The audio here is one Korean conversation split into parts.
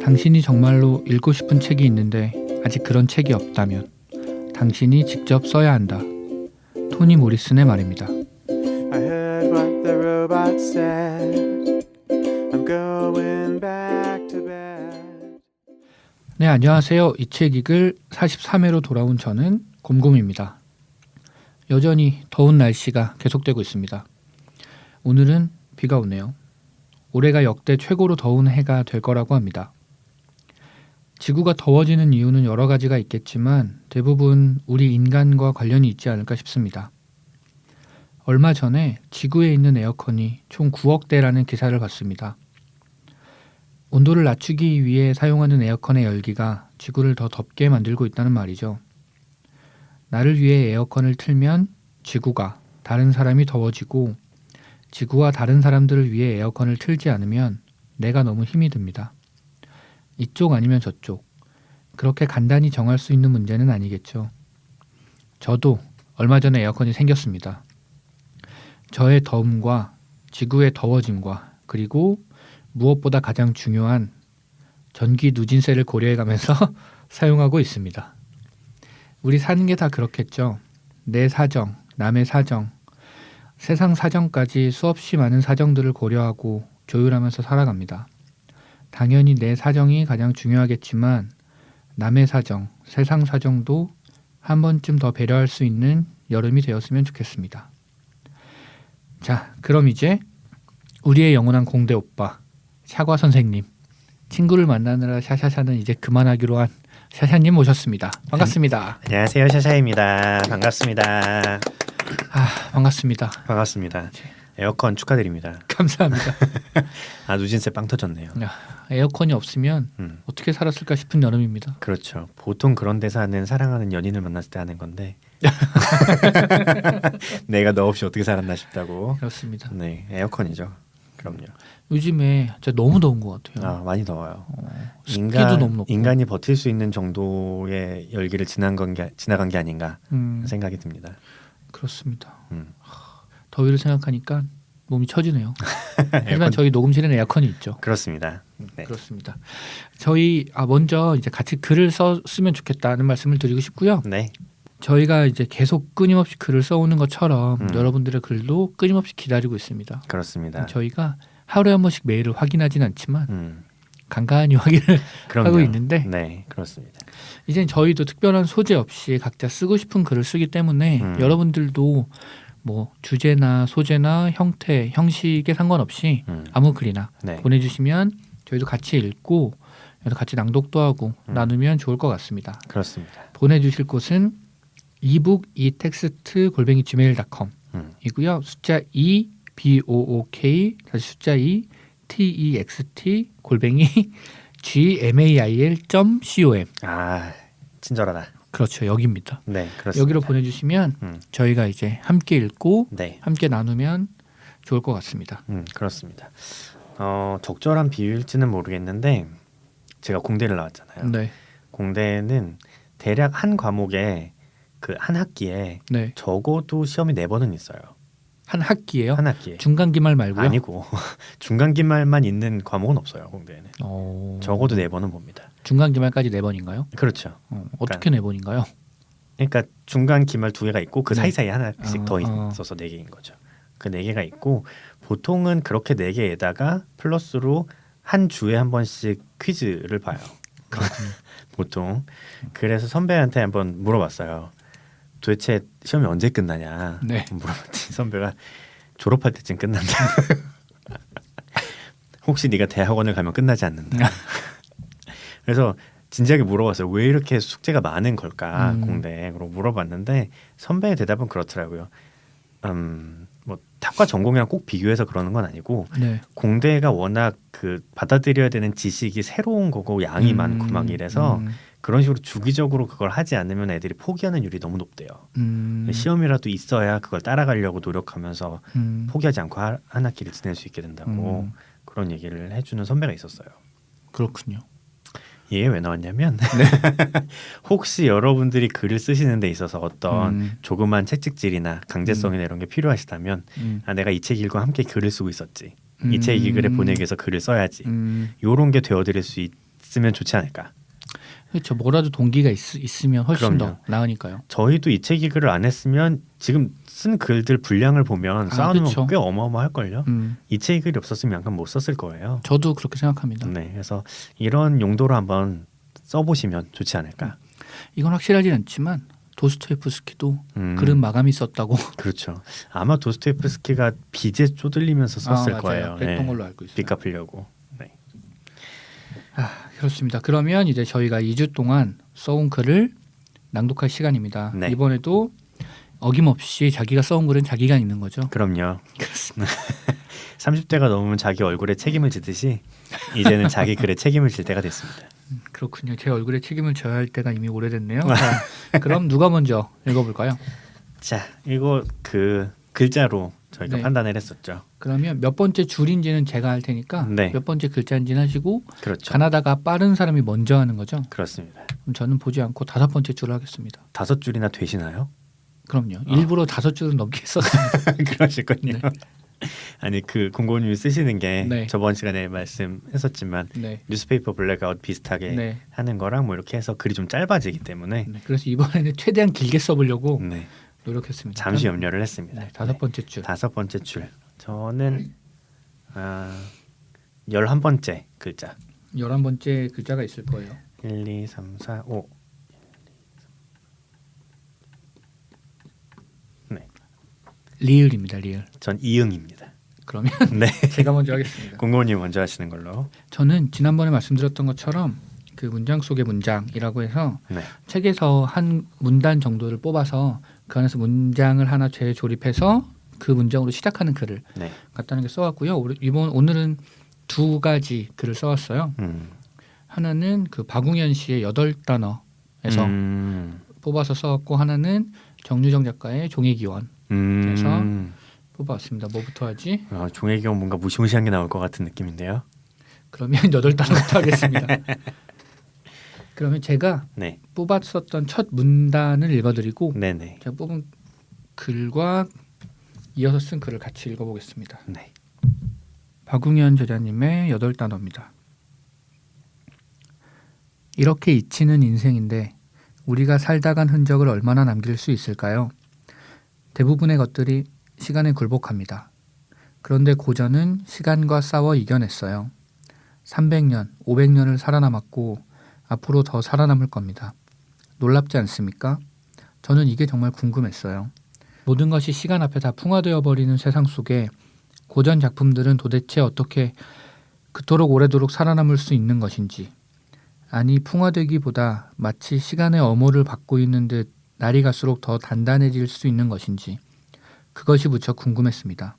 당신이 정말로 읽고 싶은 책이 있는데 아직 그런 책이 없다면 당신이 직접 써야 한다. 토니 모리슨의 말입니다. I heard what the robot said. I'm going back to bed. 네, 안녕하세요. 이 책 읽을 43회로 돌아온 저는 곰곰입니다. 여전히 더운 날씨가 계속되고 있습니다. 오늘은 비가 오네요. 올해가 역대 최고로 더운 해가 될 거라고 합니다. 지구가 더워지는 이유는 여러 가지가 있겠지만 대부분 우리 인간과 관련이 있지 않을까 싶습니다. 얼마 전에 지구에 있는 에어컨이 총 9억 대라는 기사를 봤습니다. 온도를 낮추기 위해 사용하는 에어컨의 열기가 지구를 더 덥게 만들고 있다는 말이죠. 나를 위해 에어컨을 틀면 지구가, 다른 사람이 더워지고 지구와 다른 사람들을 위해 에어컨을 틀지 않으면 내가 너무 힘이 듭니다. 이쪽 아니면 저쪽. 그렇게 간단히 정할 수 있는 문제는 아니겠죠. 저도 얼마 전에 에어컨이 생겼습니다. 저의 더움과 지구의 더워짐과 그리고 무엇보다 가장 중요한 전기 누진세를 고려해가면서 사용하고 있습니다. 우리 사는 게 다 그렇겠죠. 내 사정, 남의 사정, 세상 사정까지 수없이 많은 사정들을 고려하고 조율하면서 살아갑니다. 당연히 내 사정이 가장 중요하겠지만 남의 사정, 세상 사정도 한 번쯤 더 배려할 수 있는 여름이 되었으면 좋겠습니다. 자, 그럼 이제 우리의 영원한 공대 오빠, 샤과 선생님, 친구를 만나느라 샤샤샤는 이제 그만하기로 한 샤샤님 모셨습니다. 반갑습니다. 안녕하세요, 샤샤입니다. 반갑습니다. 반갑습니다. 반갑습니다. 에어컨 축하드립니다. 감사합니다. 누진세 빵 터졌네요. 에어컨이 없으면 어떻게 살았을까 싶은 여름입니다. 그렇죠. 보통 그런 데 사는 사랑하는 연인을 만났을 때 하는 건데 내가 너 없이 어떻게 살았나 싶다고. 그렇습니다. 네, 에어컨이죠. 그럼요. 요즘에 진짜 너무 더운 것 같아요. 많이 더워요. 습기도 너무 높고. 인간이 버틸 수 있는 정도의 열기를 지나간 게 아닌가 생각이 듭니다. 그렇습니다. 더위를 생각하니까 몸이 처지네요. 하지만 저희 녹음실에는 에어컨이 있죠. 그렇습니다. 네. 그렇습니다. 저희 먼저 이제 같이 글을 쓰면 좋겠다는 말씀을 드리고 싶고요. 네. 저희가 이제 계속 끊임없이 글을 써오는 것처럼 여러분들의 글도 끊임없이 기다리고 있습니다. 그렇습니다. 저희가 하루에 한 번씩 메일을 확인하진 않지만 간간히 확인을 하고 있는데 네, 그렇습니다. 이젠 저희도 특별한 소재 없이 각자 쓰고 싶은 글을 쓰기 때문에 여러분들도 뭐 주제나 소재나 형태, 형식에 상관없이 아무 글이나 네. 보내주시면 저희도 같이 읽고 같이 낭독도 하고 나누면 좋을 것 같습니다. 그렇습니다. 보내주실 곳은 ebook etext@gmail.com 이고요. 숫자 2 book 다시 숫자 2 text @gmail.com 친절하다. 그렇죠. 여기입니다. 네, 그렇습니다. 여기로 보내주시면 저희가 이제 함께 읽고 네. 함께 나누면 좋을 것 같습니다. 그렇습니다. 적절한 비유일지는 모르겠는데 제가 공대를 나왔잖아요. 네. 공대는 대략 한 과목에 그 한 학기에 네. 적어도 시험이 4번은 있어요. 한 학기예요? 한 학기에. 중간 기말 말고요? 아니고 중간 기말만 있는 과목은 없어요. 공대에는. 적어도 4번은 봅니다. 중간 기말까지 4번인가요? 그렇죠. 어떻게 4번인가요? 그러니까 중간 기말 2개가 있고 그 네. 사이사이에 하나씩 더 있어서 4개인 거죠. 그 4개가 있고 보통은 그렇게 4개에다가 플러스로 한 주에 한 번씩 퀴즈를 봐요. 보통. 그래서 선배한테 한번 물어봤어요. 도대체 시험이 언제 끝나냐. 네. 물어봤더니 선배가 졸업할 때쯤 끝난다. 혹시 네가 대학원을 가면 끝나지 않는다. 그래서 진지하게 물어봤어요. 왜 이렇게 숙제가 많은 걸까 공대에. 그러고 물어봤는데 선배의 대답은 그렇더라고요. 뭐 탁과 전공이랑 꼭 비교해서 그러는 건 아니고 네. 공대가 워낙 그 받아들여야 되는 지식이 새로운 거고 양이 많고 막 이래서 그런 식으로 주기적으로 그걸 하지 않으면 애들이 포기하는 율이 너무 높대요. 시험이라도 있어야 그걸 따라가려고 노력하면서 포기하지 않고 한 학기를 지낼 수 있게 된다고 그런 얘기를 해주는 선배가 있었어요. 그렇군요. 이게 왜 나왔냐면 혹시 여러분들이 글을 쓰시는 데 있어서 어떤 조그만 채찍질이나 강제성이나 이런 게 필요하시다면 내가 이 책 읽고 함께 글을 쓰고 있었지. 이 책 읽으래 보내기 위해서 글을 써야지. 요런 게 되어드릴 수 있으면 좋지 않을까. 그렇죠. 뭐라도 동기가 있으면 훨씬 그럼요. 더 나으니까요. 저희도 이체기글을 안 했으면 지금 쓴 글들 분량을 보면 쌓아놓으면 그쵸. 꽤 어마어마할걸요. 이체기글이 없었으면 약간 못 썼을 거예요. 저도 그렇게 생각합니다. 네, 그래서 이런 용도로 한번 써보시면 좋지 않을까. 이건 확실하진 않지만 도스토옙스키도 음, 글은 마감이 썼다고 그렇죠. 아마 도스토옙스키가 빚에 쪼들리면서 썼을 맞아요. 거예요. 그랬던 네. 걸로 알고 있어요. 빚 갚으려고. 네. 그렇습니다. 그러면 이제 저희가 2주 동안 써온 글을 낭독할 시간입니다. 네. 이번에도 어김없이 자기가 써온 글은 자기가 읽는 거죠. 그럼요. 그렇습니다. 30대가 넘으면 자기 얼굴에 책임을 지듯이 이제는 자기 글에 책임을 질 때가 됐습니다. 그렇군요. 제 얼굴에 책임을 져야 할 때가 이미 오래됐네요. 자, 그럼 누가 먼저 읽어볼까요? 자, 이거 그 글자로 저희가 네. 판단을 했었죠. 그러면 몇 번째 줄인지는 제가 할 테니까 네. 몇 번째 글자인지는 하시고 그렇죠. 가나다가 빠른 사람이 먼저 하는 거죠. 그렇습니다. 그럼 저는 보지 않고 5번째 줄을 하겠습니다. 5줄이나 되시나요? 그럼요. 일부러 5줄은 넘게 썼습니다. 그러시군요. 네. 아니 그 공고님이 쓰시는 게 네. 저번 시간에 말씀했었지만 네. 뉴스페이퍼 블랙아웃 비슷하게 네. 하는 거랑 뭐 이렇게 해서 글이 좀 짧아지기 때문에 네. 그래서 이번에는 최대한 길게 써보려고 네, 노력했습니다. 잠시 염려를 했습니다. 네, 5번째 줄. 5번째 줄. 저는 11번째 글자. 11번째 글자가 있을 거예요. 1, 2, 3, 4, 5. 네, 리을입니다. 리을. 전 이응입니다. 그러면 네, 제가 먼저 하겠습니다. 공고님 먼저 하시는 걸로. 저는 지난번에 말씀드렸던 것처럼 그 문장 속의 문장이라고 해서 네, 책에서 한 문단 정도를 뽑아서 그 안에서 문장을 하나 재조립해서 그 문장으로 시작하는 글을 네, 간단하게 써왔고요. 오늘은 2가지 글을 써왔어요. 하나는 그 박웅현 씨의 8단어에서 뽑아서 써왔고 하나는 정유정 작가의 종의 기원 그래서 뽑아왔습니다. 뭐부터 하지? 종의 경우 뭔가 무시무시한 게 나올 것 같은 느낌인데요. 그러면 8단어부터 하겠습니다. 그러면 제가 네, 뽑았었던 첫 문단을 읽어드리고 네네, 제가 뽑은 글과 이어서 쓴 글을 같이 읽어보겠습니다. 네. 박웅현 저자님의 8단어입니다. 이렇게 잊히는 인생인데 우리가 살다 간 흔적을 얼마나 남길 수 있을까요? 대부분의 것들이 시간에 굴복합니다. 그런데 고전은 시간과 싸워 이겨냈어요. 300년, 500년을 살아남았고 앞으로 더 살아남을 겁니다. 놀랍지 않습니까? 저는 이게 정말 궁금했어요. 모든 것이 시간 앞에 다 풍화되어 버리는 세상 속에 고전 작품들은 도대체 어떻게 그토록 오래도록 살아남을 수 있는 것인지, 아니 풍화되기보다 마치 시간의 엄호를 받고 있는 듯 날이 갈수록 더 단단해질 수 있는 것인지, 그것이 무척 궁금했습니다.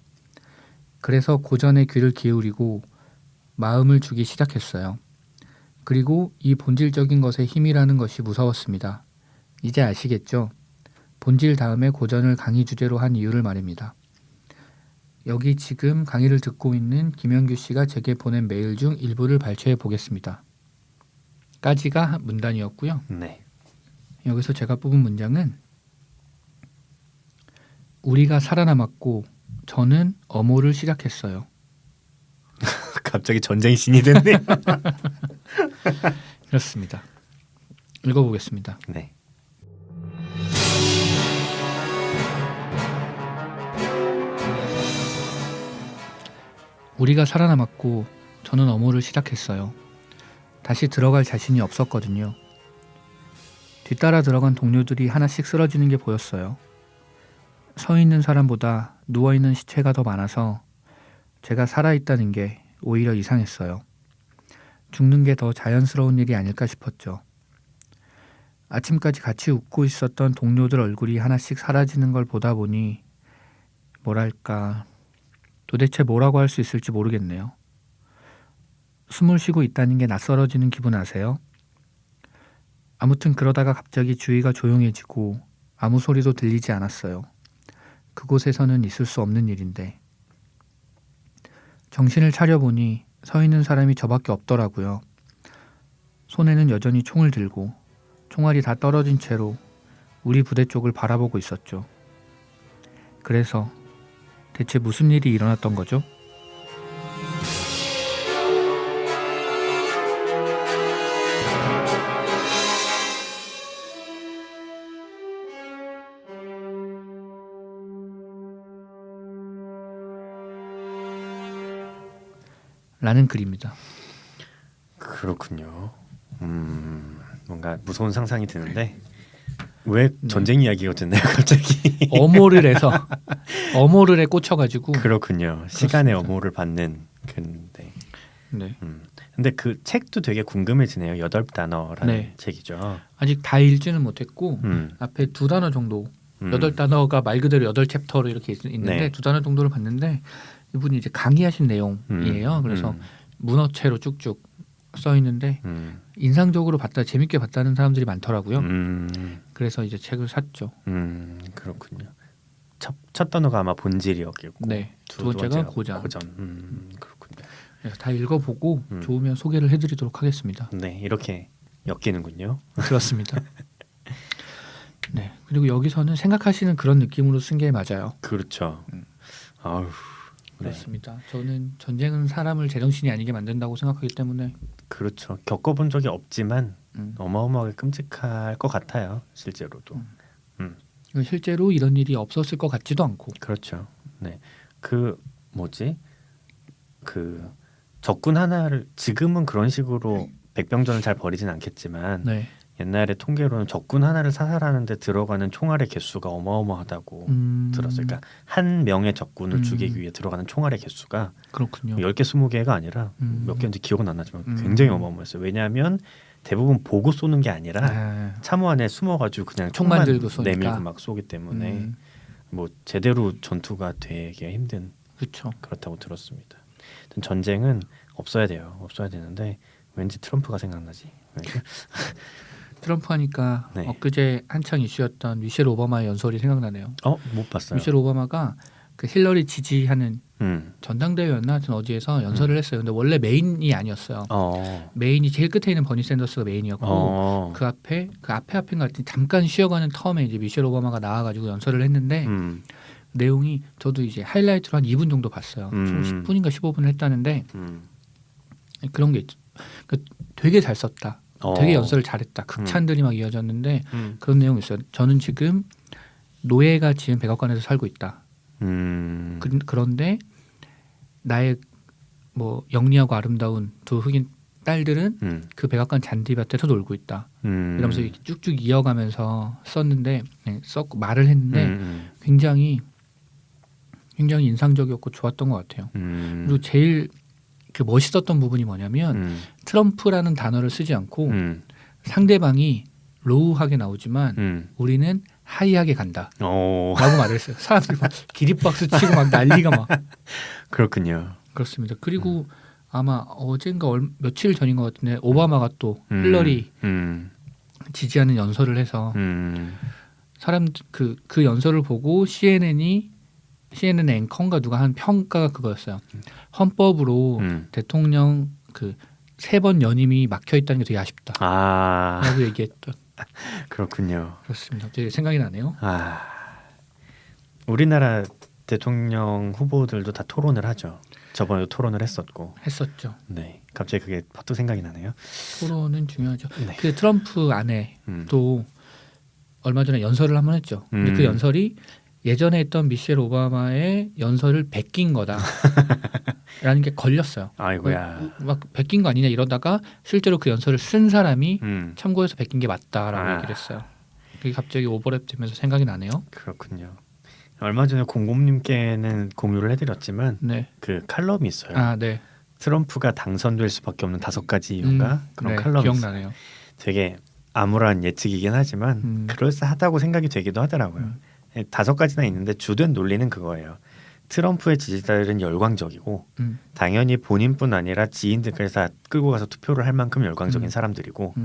그래서 고전에 귀를 기울이고 마음을 주기 시작했어요. 그리고 이 본질적인 것의 힘이라는 것이 무서웠습니다. 이제 아시겠죠? 본질 다음에 고전을 강의 주제로 한 이유를 말입니다. 여기 지금 강의를 듣고 있는 김영규 씨가 제게 보낸 메일 중 일부를 발췌해 보겠습니다. 까지가 문단이었고요. 네. 여기서 제가 뽑은 문장은 우리가 살아남았고 저는 엄호를 시작했어요. 갑자기 전쟁 신이 됐네요. 그렇습니다. 읽어보겠습니다. 네. 우리가 살아남았고 저는 엄호를 시작했어요. 다시 들어갈 자신이 없었거든요. 뒤따라 들어간 동료들이 하나씩 쓰러지는 게 보였어요. 서 있는 사람보다 누워있는 시체가 더 많아서 제가 살아있다는 게 오히려 이상했어요. 죽는 게 더 자연스러운 일이 아닐까 싶었죠. 아침까지 같이 웃고 있었던 동료들 얼굴이 하나씩 사라지는 걸 보다 보니 뭐랄까 도대체 뭐라고 할 수 있을지 모르겠네요. 숨을 쉬고 있다는 게 낯설어지는 기분 아세요? 아무튼 그러다가 갑자기 주위가 조용해지고 아무 소리도 들리지 않았어요. 그곳에서는 있을 수 없는 일인데. 정신을 차려보니 서 있는 사람이 저밖에 없더라고요. 손에는 여전히 총을 들고 총알이 다 떨어진 채로 우리 부대 쪽을 바라보고 있었죠. 그래서 대체 무슨 일이 일어났던 거죠? 라는 글입니다. 그렇군요. 뭔가 무서운 상상이 드는데 왜 전쟁 이야기가 됐나요 갑자기? 어모를에 꽂혀가지고 그렇군요. 시간의 어모를 받는 근데. 네. 근데 그 책도 되게 궁금해지네요. 8단어라는 네. 책이죠. 아직 다 읽지는 못했고 음. 앞에 2단어 정도 8단어가 말 그대로 8챕터로 이렇게 있는데 네. 2단어 정도를 봤는데 이분이 이제 강의하신 내용이에요. 그래서 문어체로 쭉쭉 써 있는데 인상적으로 봤다 재밌게 봤다는 사람들이 많더라고요. 그래서 이제 책을 샀죠. 그렇군요. 첫 단어가 아마 본질이었겠고 네. 두 번째가 고전. 그렇군요. 그래서 다 읽어보고 좋으면 소개를 해드리도록 하겠습니다. 네, 이렇게 엮이는군요. 그렇습니다. 네. 그리고 여기서는 생각하시는 그런 느낌으로 쓴 게 맞아요. 그렇죠. 아우, 네. 그렇습니다. 저는 전쟁은 사람을 제정신이 아니게 만든다고 생각하기 때문에 그렇죠. 겪어본 적이 없지만 어마어마하게 끔찍할 것 같아요. 실제로도. 실제로 이런 일이 없었을 것 같지도 않고. 그렇죠. 네, 그 뭐지? 그 적군 하나를 지금은 그런 식으로 백병전을 잘 벌이진 않겠지만 네. 옛날에 통계로는 적군 하나를 사살하는데 들어가는 총알의 개수가 어마어마하다고 들었어요. 그러니까 한 명의 적군을 죽이기 위해 들어가는 총알의 개수가 그렇군요. 10개, 20개가 아니라 몇 개인지 기억은 안 나지만 굉장히 어마어마했어요. 왜냐하면 대부분 보고 쏘는 게 아니라 참호 안에 숨어가지고 그냥 총만 들고 쏘니까. 내밀고 막 쏘기 때문에 뭐 제대로 전투가 되기가 힘든 그렇죠. 그렇다고 들었습니다. 전쟁은 없어야 돼요. 없어야 되는데 왠지 트럼프가 생각나지. 트럼프 하니까 네. 엊그제 한창 이슈였던 미셸 오바마의 연설이 생각나네요. 못 봤어요. 미셸 오바마가 그 힐러리 지지하는 전당대회였나 하여튼 어디에서 연설을 했어요. 근데 원래 메인이 아니었어요. 메인이 제일 끝에 있는 버니 샌더스가 메인이었고 그 앞인가 잠깐 쉬어가는 텀에 이제 미셸 오바마가 나와가지고 연설을 했는데 내용이 저도 이제 하이라이트로 한 2분 정도 봤어요. 총 10분인가 15분을 했다는데 그런 게 있죠. 되게 잘 썼다. 되게 연설을 잘했다. 극찬들이 막 이어졌는데 그런 내용이 있어요. 저는 지금 노예가 지은 백악관에서 살고 있다. 그런데 나의 뭐 영리하고 아름다운 두 흑인 딸들은 그 백악관 잔디밭에서 놀고 있다. 이러면서 이렇게 쭉쭉 이어가면서 썼는데 썼고 말을 했는데 굉장히 인상적이었고 좋았던 것 같아요. 그리고 제일 그 멋있었던 부분이 뭐냐면 트럼프라는 단어를 쓰지 않고 상대방이 로우하게 나오지만 우리는 하이하게 간다 라고 말을 했어요. 사람들이 막 기립박수 치고 막 난리가 막. 그렇군요. 그렇습니다. 그리고 아마 어젠가 며칠 전인 것 같은데 오바마가 또 힐러리 지지하는 연설을 해서 사람 그 연설을 보고 CNN 앵커인가 누가 한 평가가 그거였어요. 헌법으로 대통령 그 3번 연임이 막혀 있다는 게 되게 아쉽다. 라고 얘기했던. 그렇군요. 그렇습니다. 되게 생각이 나네요. 우리나라 대통령 후보들도 다 토론을 하죠. 저번에도 토론을 했었고. 했었죠. 네, 갑자기 그게 퍼뜩 생각이 나네요. 토론은 중요하죠. 네. 그 트럼프 아내도 얼마 전에 연설을 한번 했죠. 근데 그 연설이 예전에 했던 미셸 오바마의 연설을 베낀 거다라는 게 걸렸어요. 아이고야. 막 베낀 거 아니냐 이러다가 실제로 그 연설을 쓴 사람이 참고해서 베낀 게 맞다라고 얘기를 했어요. 그게 갑자기 오버랩 되면서 생각이 나네요. 그렇군요. 얼마 전에 공곰님께는 공유를 해드렸지만 네. 그 칼럼이 있어요. 네. 트럼프가 당선될 수밖에 없는 5가지 이유가 그런 칼럼이 기억나네요. 있어요. 되게 암울한 예측이긴 하지만 그럴싸하다고 생각이 되기도 하더라고요. 5가지나 있는데 주된 논리는 그거예요. 트럼프의 지지자들은 열광적이고 당연히 본인뿐 아니라 지인들까지 다 끌고 가서 투표를 할 만큼 열광적인 사람들이고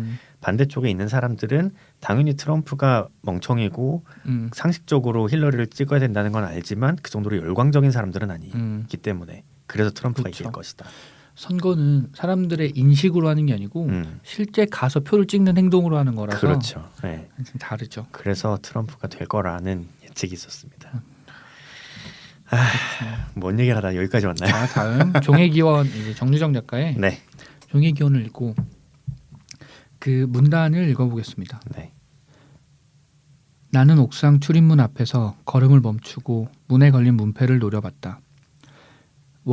반대쪽에 있는 사람들은 당연히 트럼프가 멍청이고 상식적으로 힐러리를 찍어야 된다는 건 알지만 그 정도로 열광적인 사람들은 아니기 때문에 그래서 트럼프가 그렇죠. 이길 것이다. 선거는 사람들의 인식으로 하는 게 아니고 실제 가서 표를 찍는 행동으로 하는 거라서 그렇죠. 네. 좀 다르죠. 그래서 트럼프가 될 거라는 예측이 있었습니다. 뭔 얘기를 하다 여기까지 왔나요? 다음 종의기원 이제 정유정 작가의 네. 종의기원을 읽고 그 문단을 읽어보겠습니다. 네. 나는 옥상 출입문 앞에서 걸음을 멈추고 문에 걸린 문패를 노려봤다.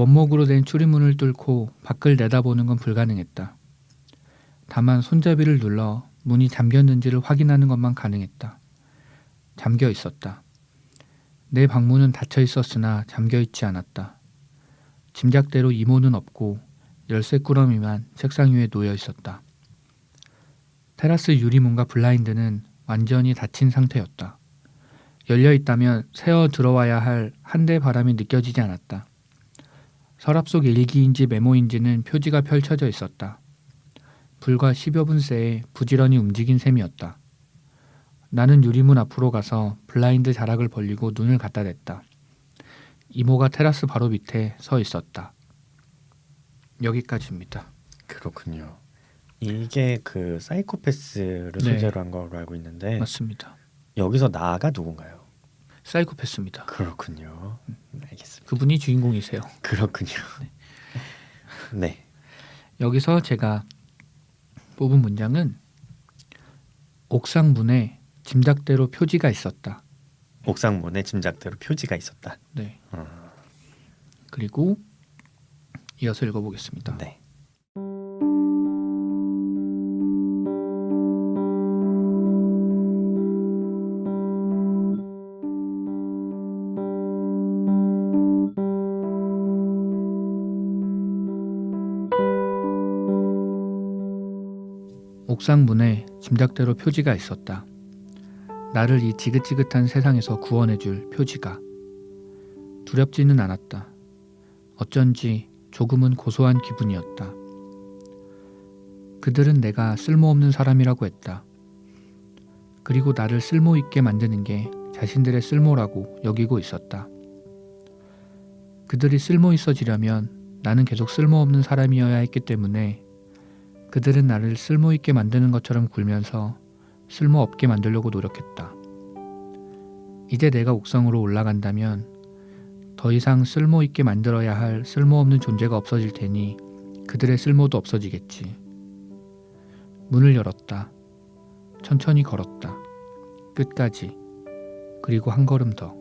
원목으로 된 출입문을 뚫고 밖을 내다보는 건 불가능했다. 다만 손잡이를 눌러 문이 잠겼는지를 확인하는 것만 가능했다. 잠겨 있었다. 내 방문은 닫혀 있었으나 잠겨 있지 않았다. 짐작대로 이모는 없고 열쇠 꾸러미만 책상 위에 놓여 있었다. 테라스 유리문과 블라인드는 완전히 닫힌 상태였다. 열려 있다면 새어 들어와야 할 한대 바람이 느껴지지 않았다. 서랍 속 일기인지 메모인지는 표지가 펼쳐져 있었다. 불과 10여 분 새에 부지런히 움직인 셈이었다. 나는 유리문 앞으로 가서 블라인드 자락을 벌리고 눈을 갖다 댔다. 이모가 테라스 바로 밑에 서 있었다. 여기까지입니다. 그렇군요. 이게 그 사이코패스를 네. 소재로 한 걸로 알고 있는데 맞습니다. 여기서 나가 누군가요? 사이코패스입니다. 그렇군요. 알겠습니다. 그분이 주인공이세요. 그렇군요. 네. 여기서 제가 뽑은 문장은 옥상 문에 짐작대로 표지가 있었다. 옥상문에 짐작대로 표지가 있었다. 네. 그리고 이어서 읽어보겠습니다. 네. 옥상 문에 짐작대로 표지가 있었다. 나를 이 지긋지긋한 세상에서 구원해줄 표지가. 두렵지는 않았다. 어쩐지 조금은 고소한 기분이었다. 그들은 내가 쓸모없는 사람이라고 했다. 그리고 나를 쓸모있게 만드는 게 자신들의 쓸모라고 여기고 있었다. 그들이 쓸모있어지려면 나는 계속 쓸모없는 사람이어야 했기 때문에 그들은 나를 쓸모있게 만드는 것처럼 굴면서 쓸모없게 만들려고 노력했다. 이제 내가 옥상으로 올라간다면 더 이상 쓸모있게 만들어야 할 쓸모없는 존재가 없어질 테니 그들의 쓸모도 없어지겠지. 문을 열었다. 천천히 걸었다. 끝까지. 그리고 한 걸음 더.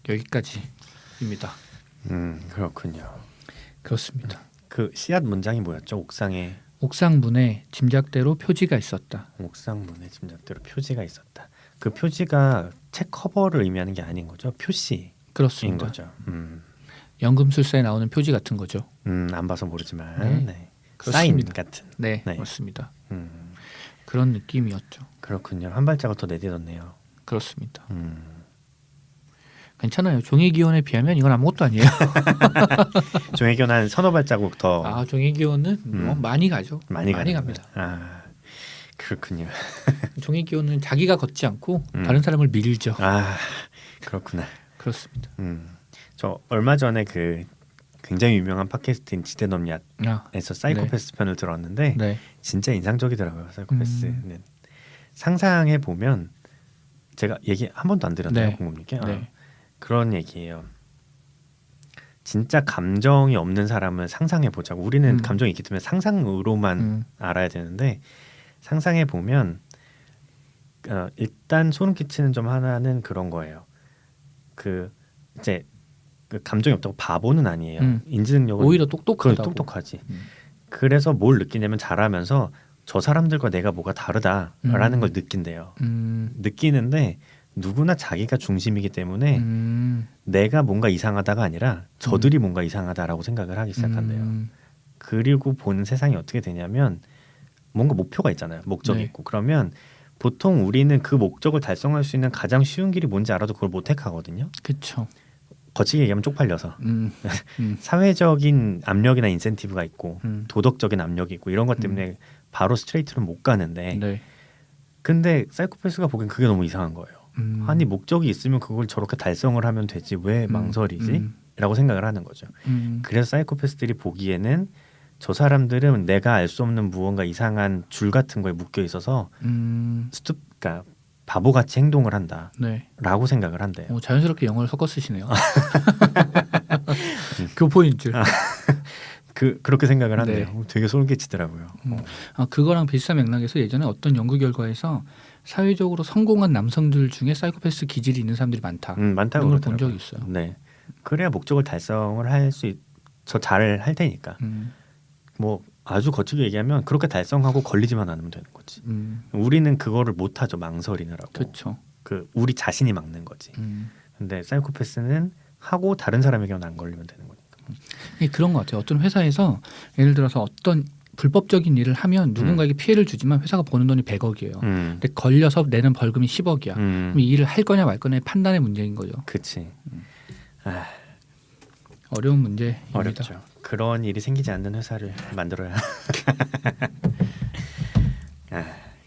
여기까지입니다. 그렇군요. 그렇습니다. 그 씨앗 문장이 뭐였죠? 옥상에 옥상 문에 짐작대로 표지가 있었다. 옥상문에 짐작대로 표지가 있었다. 그 표지가 책 커버를 의미하는 게 아닌 거죠? 표시인 그렇습니다. 거죠. 연금술사에 나오는 표지 같은 거죠. 안 봐서 모르지만 네. 네. 사인 그렇습니다. 같은. 네, 네. 맞습니다. 음, 그런 느낌이었죠. 그렇군요. 한 발짝을 더 내딛었네요. 그렇습니다. 음. 괜찮아요. 종이기원에 비하면 이건 아무것도 아니에요. 종이견 한 서너 발자국 더 아, 종이기원은 뭐 많이 가죠. 많이 가는 갑니다. 거예요. 아, 그렇군요. 종이기원은 자기가 걷지 않고 음. 다른 사람을 밀죠. 아, 그렇구나. 그렇습니다. 저 얼마 전에 그 굉장히 유명한 팟캐스트인 지대넘얏에서 아, 사이코패스 편을 들었는데 네. 진짜 인상적이더라고요. 사이코패스는 상상해 보면 제가 얘기 한 번도 안 드렸나요, 네. 공급님께? 네. 그런 얘기예요. 진짜 감정이 없는 사람을 상상해 보자고. 우리는 감정이 있기 때문에 상상으로만 알아야 되는데 상상해 보면 일단 소름 끼치는 점 하나는 그런 거예요. 그 이제 그 감정이 없다고 바보는 아니에요. 인지능력은 오히려 그건 똑똑하다고. 똑똑하지. 그래서 뭘 느끼냐면 잘하면서 저 사람들과 내가 뭐가 다르다라는 걸 느낀대요. 느끼는데 누구나 자기가 중심이기 때문에 내가 뭔가 이상하다가 아니라 저들이 뭔가 이상하다라고 생각을 하기 시작한대요. 그리고 보는 세상이 어떻게 되냐면 뭔가 목표가 있잖아요. 목적이 네. 있고. 그러면 보통 우리는 그 목적을 달성할 수 있는 가장 쉬운 길이 뭔지 알아도 그걸 못 택하거든요. 그렇죠. 거치게 얘기하면 쪽팔려서. 사회적인 압력이나 인센티브가 있고 도덕적인 압력이 있고 이런 것 때문에 바로 스트레이트로 못 가는데 네. 근데 사이코패스가 보기엔 그게 너무 이상한 거예요. 아니 목적이 있으면 그걸 저렇게 달성을 하면 되지 왜 망설이지? 라고 생각을 하는 거죠. 그래서 사이코패스들이 보기에는 저 사람들은 내가 알 수 없는 무언가 이상한 줄 같은 거에 묶여 있어서 그러니까 바보같이 행동을 한다라고 네. 생각을 한대요. 오, 자연스럽게 영어를 섞어 쓰시네요. 교포인 줄. 그렇게 생각을 한대요. 네. 되게 소름 끼치더라고요. 그거랑 비슷한 맥락에서 예전에 어떤 연구 결과에서 사회적으로 성공한 남성들 중에 사이코패스 기질이 있는 사람들이 많다. 많다고 이런 걸 본 그러더라고요. 적이 있어요. 네. 그래야 목적을 달성을 할 수 저 잘 할 테니까. 뭐 아주 거칠게 얘기하면 그렇게 달성하고 걸리지만 않으면 되는 거지. 우리는 그거를 못 하죠. 망설이느라고. 그렇죠. 우리 자신이 막는 거지. 근데 사이코패스는 하고 다른 사람에게는 안 걸리면 되는 거니까. 그런 것 같아요. 어떤 회사에서 예를 들어서 어떤 불법적인 일을 하면 누군가에게 피해를 주지만 회사가 버는 돈이 100억이에요. 근데 걸려서 내는 벌금이 10억이야. 그럼 이 일을 할 거냐 말 거냐의 판단의 문제인 거죠. 그치. 어려운 문제입니다. 어렵죠. 그런 일이 생기지 않는 회사를 만들어야.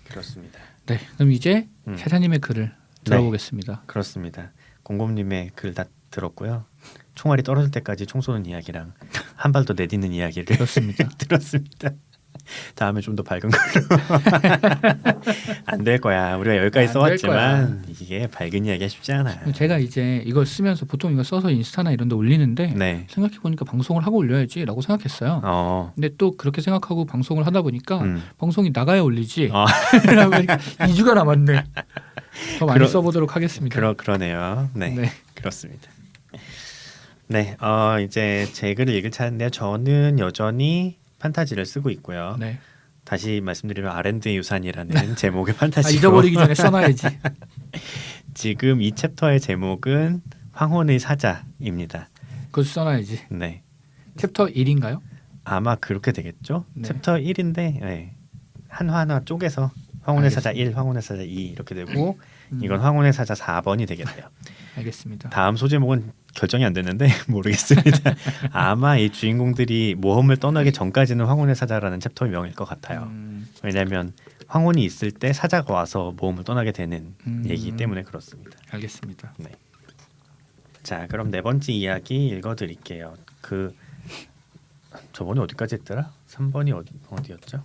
그렇습니다. 네, 그럼 이제 세사님의 글을 들어보겠습니다. 네, 그렇습니다. 공곰님의 글 다 들었고요. 총알이 떨어질 때까지 총 쏘는 이야기랑 한 발 더 내딛는 이야기를 그렇습니다. 들었습니다. 다음에 좀 더 밝은 걸로. 안 될 거야. 우리가 여기까지 안 써왔지만 이게 밝은 이야기가 쉽지 않아. 제가 이제 이걸 쓰면서 보통 이거 써서 인스타나 이런 데 올리는데 네. 생각해 보니까 방송을 하고 올려야지라고 생각했어요. 근데 또 그렇게 생각하고 방송을 하다 보니까 방송이 나가야 올리지. 라고 하니까 2주가 남았네. 더 많이 써보도록 하겠습니다. 그러네요. 네. 그렇습니다. 네, 이제 제 글을 읽을 차례인데요. 저는 여전히 판타지를 쓰고 있고요. 네. 다시 말씀드리면 아랜드의 유산이라는 제목의 판타지고 잊어버리기 전에 써놔야지. 지금 이 챕터의 제목은 황혼의 사자입니다. 그걸 써놔야지. 네, 챕터 1인가요? 아마 그렇게 되겠죠. 네. 챕터 1인데 하나 쪼개서 황혼의 사자 1, 황혼의 사자 2 이렇게 되고 이건 황혼의 사자 4번이 되겠네요. 알겠습니다. 다음 소제목은 결정이 안 됐는데 모르겠습니다. 아마 이 주인공들이 모험을 떠나기 전까지는 황혼의 사자라는 챕터의 명일 것 같아요. 왜냐하면 황혼이 있을 때 사자가 와서 모험을 떠나게 되는 얘기이기 때문에 그렇습니다. 알겠습니다. 네. 자, 그럼 네 번째 이야기 읽어드릴게요. 저번에 어디까지 했더라? 3번이 어디였죠?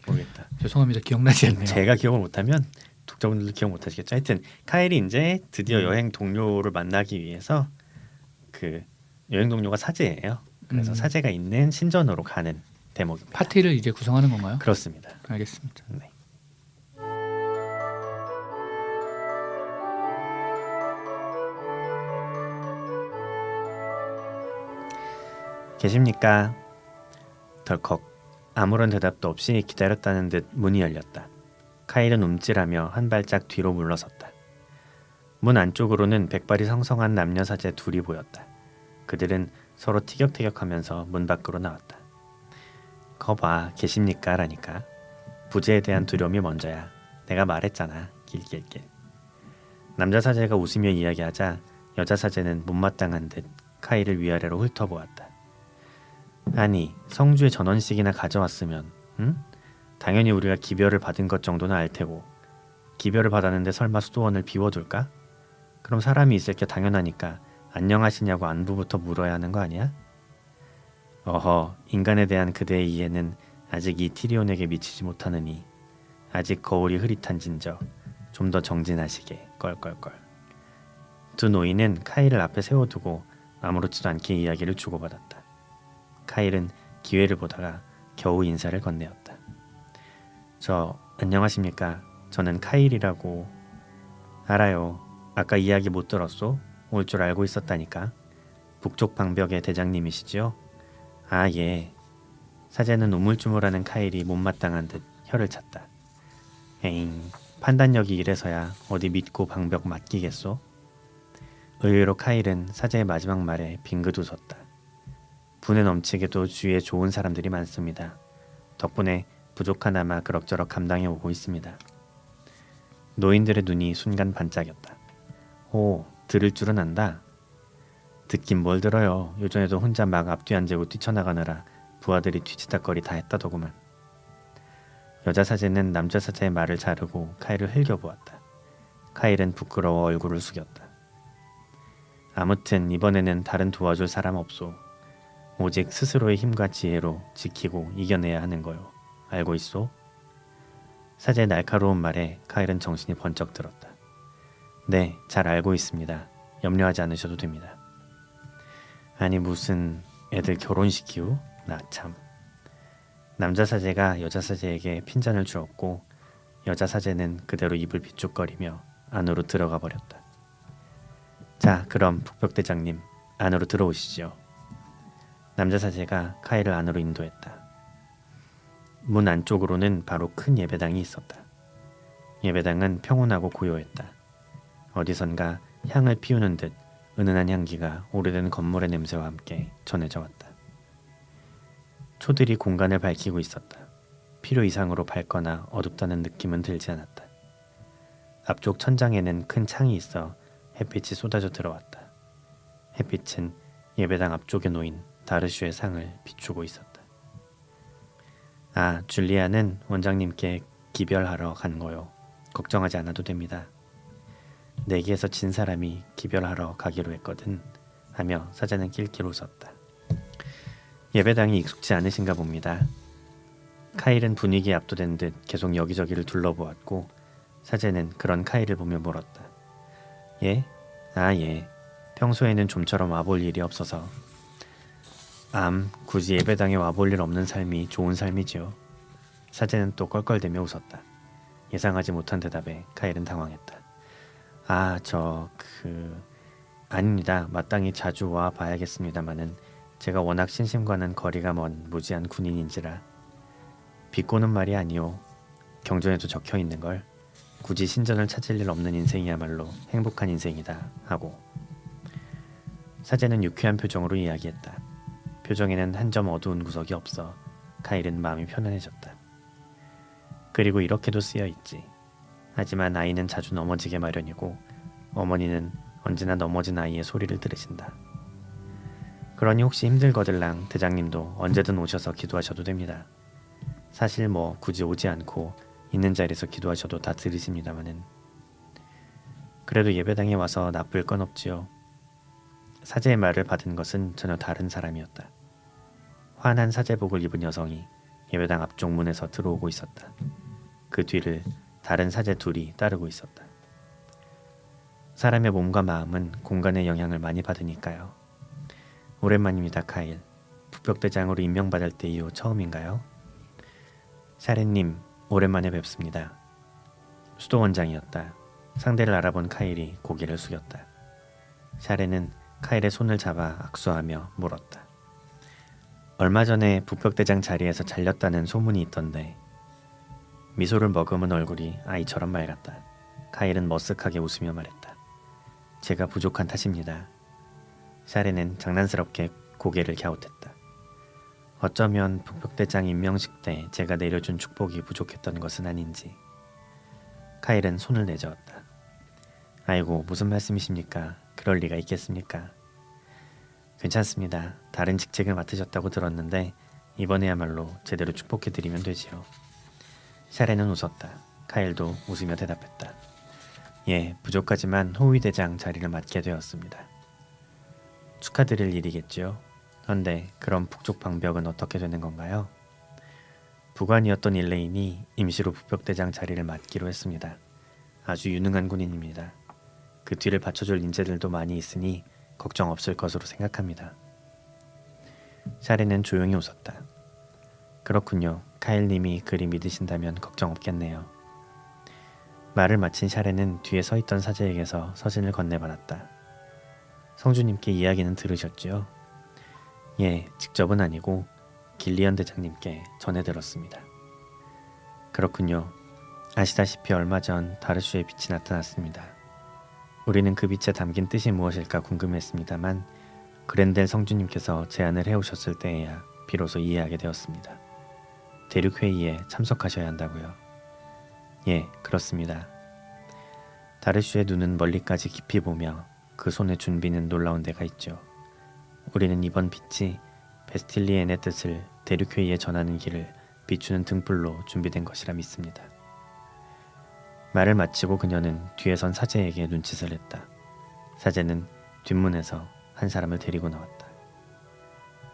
모르겠다. 죄송합니다. 기억나지 않네요. 제가 기억을 못하면 독자분들도 기억 못하시겠죠. 하여튼 카일이 이제 드디어 여행 동료를 만나기 위해서 여행 동료가 사제예요. 그래서 사제가 있는 신전으로 가는 대목입니다. 파티를 이제 구성하는 건가요? 그렇습니다. 알겠습니다. 네. 계십니까? 덜컥 아무런 대답도 없이 기다렸다는 듯 문이 열렸다. 카일은 움찔하며 한 발짝 뒤로 물러섰다. 문 안쪽으로는 백발이 성성한 남녀 사제 둘이 보였다. 그들은 서로 티격태격하면서 문 밖으로 나왔다. 거봐, 계십니까? 라니까. 부재에 대한 두려움이 먼저야. 내가 말했잖아. 길길길. 남자 사제가 웃으며 이야기하자 여자 사제는 못마땅한 듯 카일을 위아래로 훑어보았다. 아니, 성주에 전원식이나 가져왔으면, 응? 당연히 우리가 기별을 받은 것 정도는 알 테고, 기별을 받았는데 설마 수도원을 비워둘까? 그럼 사람이 있을 게 당연하니까 안녕하시냐고 안부부터 물어야 하는 거 아니야? 어허, 인간에 대한 그대의 이해는 아직 이 티리온에게 미치지 못하느니 아직 거울이 흐릿한진저 좀 더 정진하시게. 껄껄껄. 두 노인은 카일을 앞에 세워두고 아무렇지도 않게 이야기를 주고받았다. 카일은 기회를 보다가 겨우 인사를 건네었다. 안녕하십니까? 저는 카일이라고. 알아요. 아까 이야기 못 들었소? 올 줄 알고 있었다니까. 북쪽 방벽의 대장님이시지요? 아, 예. 사제는 우물쭈물하는 카일이 못마땅한 듯 혀를 찼다. 에잉, 판단력이 이래서야 어디 믿고 방벽 맡기겠소? 의외로 카일은 사제의 마지막 말에 빙긋 웃었다. 분에 넘치게도 주위에 좋은 사람들이 많습니다. 덕분에 부족하나마 그럭저럭 감당해 오고 있습니다. 노인들의 눈이 순간 반짝였다. 오, 들을 줄은 안다. 듣긴 뭘 들어요. 요전에도 혼자 막 앞뒤 안 재고 뛰쳐나가느라 부하들이 뒤치다거리 다 했다더구만. 여자 사제는 남자 사제의 말을 자르고 카일을 흘겨보았다. 카일은 부끄러워 얼굴을 숙였다. 아무튼 이번에는 다른 도와줄 사람 없소. 오직 스스로의 힘과 지혜로 지키고 이겨내야 하는 거요. 알고 있소? 사제의 날카로운 말에 카일은 정신이 번쩍 들었다. 네, 잘 알고 있습니다. 염려하지 않으셔도 됩니다. 아니 무슨 애들 결혼시키우? 나 참. 남자 사제가 여자 사제에게 핀잔을 주었고 여자 사제는 그대로 입을 비쭉거리며 안으로 들어가 버렸다. 자, 그럼 북벽대장님 안으로 들어오시죠. 남자 사제가 카일을 안으로 인도했다. 문 안쪽으로는 바로 큰 예배당이 있었다. 예배당은 평온하고 고요했다. 어디선가 향을 피우는 듯 은은한 향기가 오래된 건물의 냄새와 함께 전해져 왔다. 초들이 공간을 밝히고 있었다. 필요 이상으로 밝거나 어둡다는 느낌은 들지 않았다. 앞쪽 천장에는 큰 창이 있어 햇빛이 쏟아져 들어왔다. 햇빛은 예배당 앞쪽에 놓인 다르슈의 상을 비추고 있었다. 아, 줄리아는 원장님께 기별하러 간 거요. 걱정하지 않아도 됩니다. 내기에서 진 사람이 기별하러 가기로 했거든 하며 사제는 낄낄 웃었다. 예배당이 익숙지 않으신가 봅니다. 카일은 분위기에 압도된 듯 계속 여기저기를 둘러보았고 사제는 그런 카일을 보며 물었다. 예? 아, 예. 평소에는 좀처럼 와볼 일이 없어서. 굳이 예배당에 와볼 일 없는 삶이 좋은 삶이지요. 사제는 또 껄껄대며 웃었다. 예상하지 못한 대답에 카일은 당황했다. 아닙니다. 마땅히 자주 와 봐야겠습니다마는 제가 워낙 신심과는 거리가 먼 무지한 군인인지라. 비꼬는 말이 아니오. 경전에도 적혀 있는 걸. 굳이 신전을 찾을 일 없는 인생이야말로 행복한 인생이다 하고. 사제는 유쾌한 표정으로 이야기했다. 표정에는 한 점 어두운 구석이 없어 카일은 마음이 편안해졌다. 그리고 이렇게도 쓰여있지. 하지만 아이는 자주 넘어지게 마련이고 어머니는 언제나 넘어진 아이의 소리를 들으신다. 그러니 혹시 힘들거들랑 대장님도 언제든 오셔서 기도하셔도 됩니다. 사실 굳이 오지 않고 있는 자리에서 기도하셔도 다 들으십니다마는. 그래도 예배당에 와서 나쁠 건 없지요. 사제의 말을 받은 것은 전혀 다른 사람이었다. 환한 사제복을 입은 여성이 예배당 앞쪽 문에서 들어오고 있었다. 그 뒤를 다른 사제 둘이 따르고 있었다. 사람의 몸과 마음은 공간의 영향을 많이 받으니까요. 오랜만입니다, 카일. 북벽대장으로 임명받을 때 이후 처음인가요? 샤렌님, 오랜만에 뵙습니다. 수도원장이었다. 상대를 알아본 카일이 고개를 숙였다. 샤렌은 카일의 손을 잡아 악수하며 물었다. 얼마 전에 북벽대장 자리에서 잘렸다는 소문이 있던데. 미소를 머금은 얼굴이 아이처럼 맑았다. 카일은 머쓱하게 웃으며 말했다. 제가 부족한 탓입니다. 샤렌은 장난스럽게 고개를 갸웃했다. 어쩌면 북벽대장 임명식 때 제가 내려준 축복이 부족했던 것은 아닌지. 카일은 손을 내저었다. 아이고, 무슨 말씀이십니까? 그럴 리가 있겠습니까? 괜찮습니다. 다른 직책을 맡으셨다고 들었는데 이번에야말로 제대로 축복해드리면 되지요. 샤렌은 웃었다. 카일도 웃으며 대답했다. 예, 부족하지만 호위대장 자리를 맡게 되었습니다. 축하드릴 일이겠지요. 그런데 그럼 북쪽 방벽은 어떻게 되는 건가요? 부관이었던 일레인이 임시로 북벽대장 자리를 맡기로 했습니다. 아주 유능한 군인입니다. 그 뒤를 받쳐줄 인재들도 많이 있으니 걱정 없을 것으로 생각합니다. 샤렌은 조용히 웃었다. 그렇군요. 카일님이 그리 믿으신다면 걱정 없겠네요. 말을 마친 샤렌은 뒤에 서있던 사제에게서 서신을 건네받았다. 성주님께 이야기는 들으셨지요? 예, 직접은 아니고 길리언 대장님께 전해들었습니다. 그렇군요. 아시다시피 얼마 전 다르슈의 빛이 나타났습니다. 우리는 그 빛에 담긴 뜻이 무엇일까 궁금했습니다만 그랜델 성주님께서 제안을 해오셨을 때에야 비로소 이해하게 되었습니다. 대륙회의에 참석하셔야 한다고요. 예, 그렇습니다. 다르슈의 눈은 멀리까지 깊이 보며 그 손에 준비는 놀라운 데가 있죠. 우리는 이번 빛이 베스틸리엔의 뜻을 대륙회의에 전하는 길을 비추는 등불로 준비된 것이라 믿습니다. 말을 마치고 그녀는 뒤에 선 사제에게 눈짓을 했다. 사제는 뒷문에서 한 사람을 데리고 나왔다.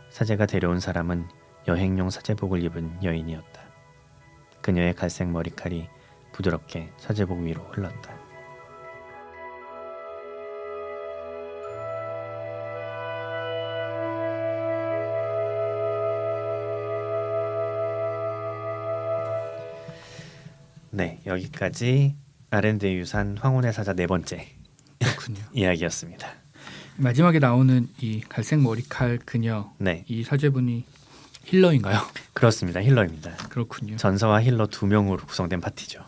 사제가 데려온 사람은 여행용 사제복을 입은 여인이었다. 그녀의 갈색 머리칼이 부드럽게 사제복 위로 흘렀다. 네, 여기까지 R&D 유산 황혼의 사자 네 번째 그렇군요. 이야기였습니다. 마지막에 나오는 이 갈색 머리칼 그녀 네, 이 사제분이 힐러인가요? 그렇습니다. 힐러입니다. 그렇군요. 전사와 힐러 2명으로 구성된 파티죠.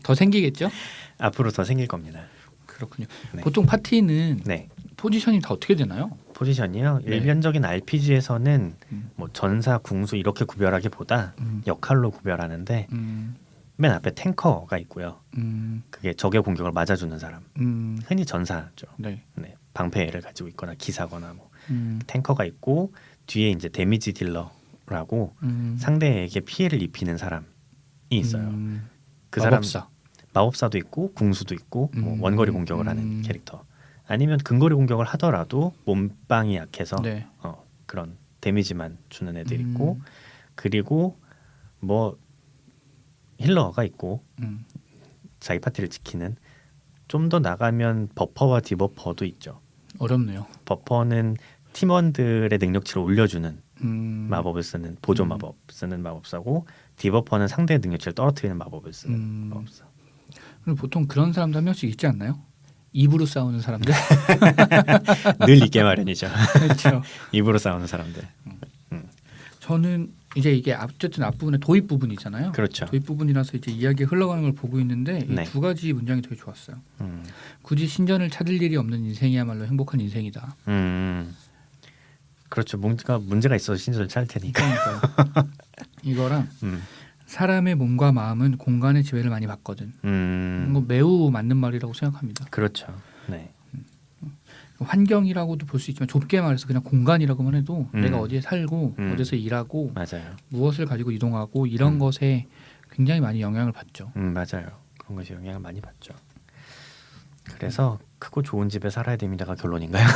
더 생기겠죠? 앞으로 더 생길 겁니다. 그렇군요. 네. 보통 파티는 네, 포지션이 다 어떻게 되나요? 포지션이요. 네. 일반적인 RPG에서는 음. 뭐 전사, 궁수 이렇게 구별하기보다 음. 역할로 구별하는데 음, 맨 앞에 탱커가 있고요. 음, 그게 적의 공격을 맞아주는 사람. 흔히 전사죠. 네. 네, 방패를 가지고 있거나 기사거나 뭐 음, 탱커가 있고 뒤에 이제 데미지 딜러라고 음, 상대에게 피해를 입히는 사람이 있어요. 그 마법사. 사람 마법사도 있고 궁수도 있고 뭐 음, 원거리 공격을 하는 음. 캐릭터. 아니면 근거리 공격을 하더라도 몸빵이 약해서 네. 그런 데미지만 주는 애들 음. 있고 그리고 뭐 힐러가 있고 음, 자기 파티를 지키는 좀 더 나가면 버퍼와 디버퍼도 있죠. 어렵네요. 버퍼는 팀원들의 능력치를 올려주는 마법을 쓰는 보조 음. 마법 쓰는 마법사고 디버퍼는 상대의 능력치를 떨어뜨리는 마법을 쓰는 음. 마법사. 그럼 보통 그런 사람도 한 명씩 있지 않나요? 입으로 싸우는 사람들. 늘 있게 마련이죠. 그렇죠. 입으로 싸우는 사람들. 저는 이제 이게 어쨌든 앞부분에 도입 부분이잖아요. 그렇죠. 도입 부분이라서 이제 이야기가 흘러가는 걸 보고 있는데 네. 이 두 가지 문장이 되게 좋았어요. 음. 굳이 신전을 찾을 일이 없는 인생이야말로 행복한 인생이다. 그렇죠. 문제가 있어서 신전을 찾을 테니까. 그러니까요. 이거랑 음. 사람의 몸과 마음은 공간의 지배를 많이 받거든. 이거 매우 맞는 말이라고 생각합니다. 그렇죠. 네. 환경이라고도 볼 수 있지만 좁게 말해서 그냥 공간이라고만 해도 내가 어디에 살고 어디서 일하고 맞아요. 무엇을 가지고 이동하고 이런 것에 굉장히 많이 영향을 받죠. 맞아요. 그런 것이 영향을 많이 받죠. 그래서 크고 좋은 집에 살아야 됩니다가 결론인가요?